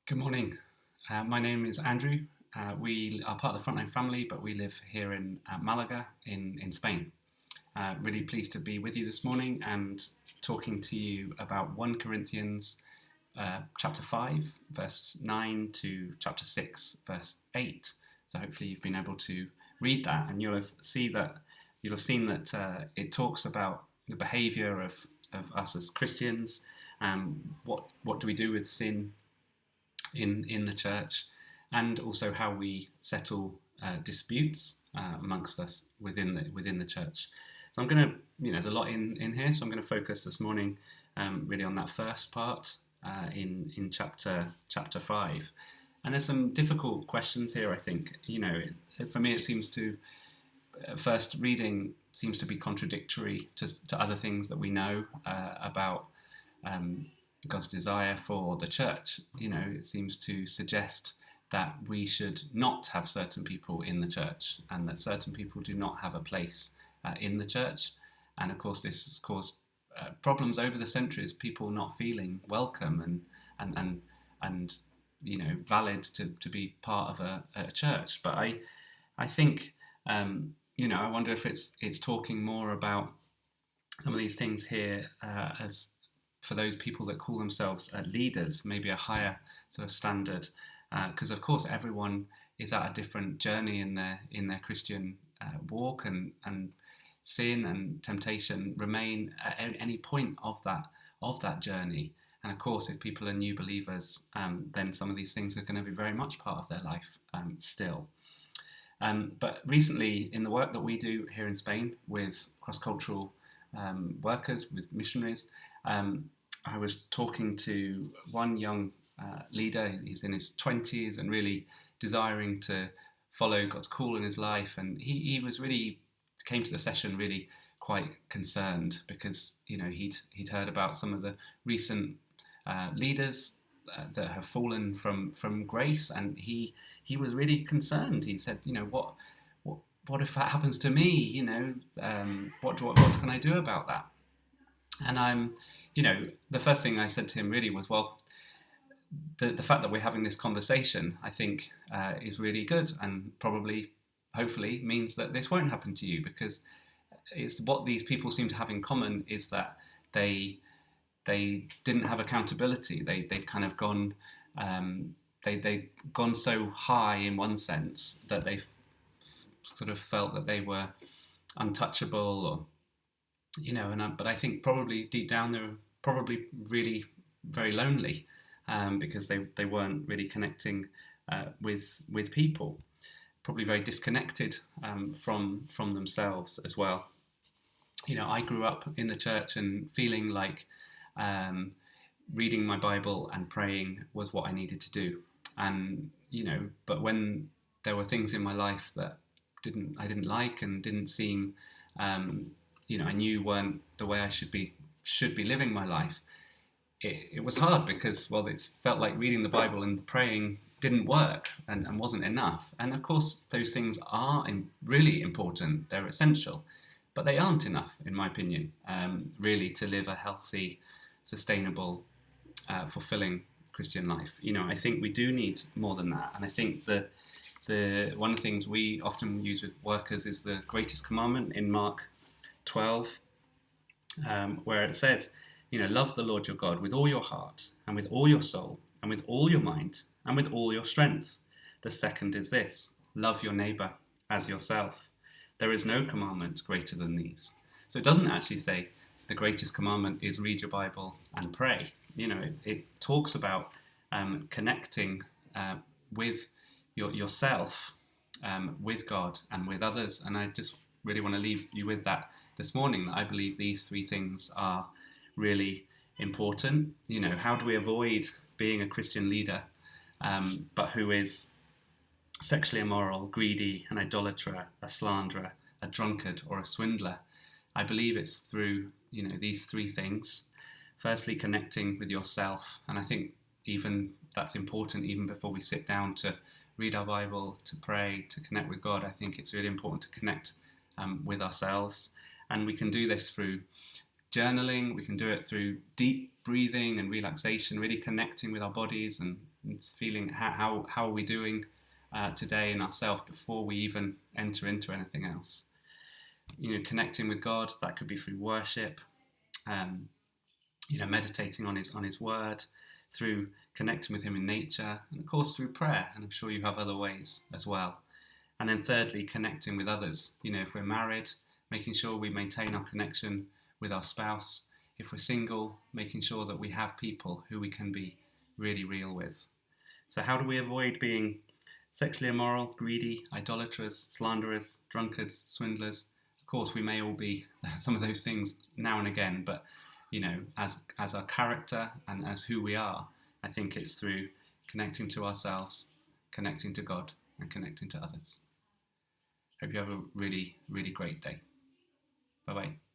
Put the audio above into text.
Good morning. My name is Andrew. We are part of the Frontline family, but we live here in Malaga in Spain. Really pleased to be with you this morning and talking to you about 1 Corinthians chapter 5, verse 9 to chapter 6, verse 8. So hopefully you've been able to read that and you'll have seen that it talks about the behaviour of us as Christians. What do we do with sin in the church, and also how we settle disputes amongst us within the church. So I'm going to, there's a lot in here, so I'm going to focus this morning really on that first part in chapter 5. And there's some difficult questions here, I think. For me, it seems to first reading seems to be contradictory to other things that we know about God's desire for the church. It seems to suggest that we should not have certain people in the church and that certain people do not have a place in the church. And of course, this has caused problems over the centuries, people not feeling welcome and valid to be part of a church. But I think, I wonder if it's talking more about some of these things here as for those people that call themselves leaders, maybe a higher sort of standard, because of course everyone is at a different journey in their Christian walk, and sin and temptation remain at any point of that journey. And of course, if people are new believers, then some of these things are going to be very much part of their life still. But recently, in the work that we do here in Spain with cross-cultural workers, with missionaries, I was talking to one young leader. He's in his 20s and really desiring to follow God's call in his life. And he was really came to the session really quite concerned because he'd heard about some of the recent leaders that have fallen from grace, and he was really concerned. He said, what if that happens to me? What can I do about that? And the first thing I said to him really was, well, the fact that we're having this conversation, I think, is really good, and probably, hopefully, means that this won't happen to you, because it's what these people seem to have in common is that they didn't have accountability. They'd kind of gone they'd gone so high in one sense that they sort of felt that they were untouchable, or but I think probably deep down they were probably really very lonely because they weren't really connecting with people, probably very disconnected from themselves as well. I grew up in the church and feeling like reading my Bible and praying was what I needed to do, and but when there were things in my life that I didn't like and didn't seem I knew weren't the way I should be living my life, it was hard because, well, it felt like reading the Bible and praying didn't work and wasn't enough. And of course, those things are really important. They're essential, but they aren't enough, in my opinion, really to live a healthy, sustainable, fulfilling Christian life. I think we do need more than that. And I think the one of the things we often use with workers is the greatest commandment in Mark 12, where it says, love the Lord your God with all your heart and with all your soul and with all your mind and with all your strength. The second is this: love your neighbour as yourself. There is no commandment greater than these. So it doesn't actually say the greatest commandment is read your Bible and pray. It talks about connecting with yourself, with God and with others. And I just really want to leave you with that this morning, that I believe these three things are really important. How do we avoid being a Christian leader, but who is sexually immoral, greedy, an idolater, a slanderer, a drunkard, or a swindler? I believe it's through, these three things. Firstly, connecting with yourself. And I think even that's important even before we sit down to read our Bible, to pray, to connect with God. I think it's really important to connect with ourselves. And we can do this through journaling. We can do it through deep breathing and relaxation, really connecting with our bodies and feeling how are we doing today in ourselves before we even enter into anything else. Connecting with God, that could be through worship, meditating on his word, through connecting with him in nature, and of course through prayer, and I'm sure you have other ways as well. And then thirdly, connecting with others. If we're married, making sure we maintain our connection with our spouse. If we're single, making sure that we have people who we can be really real with. So how do we avoid being sexually immoral, greedy, idolaters, slanderers, drunkards, swindlers? Of course, we may all be some of those things now and again, but as our character and as who we are, I think it's through connecting to ourselves, connecting to God, and connecting to others. Hope you have a really, really great day. Bye-bye.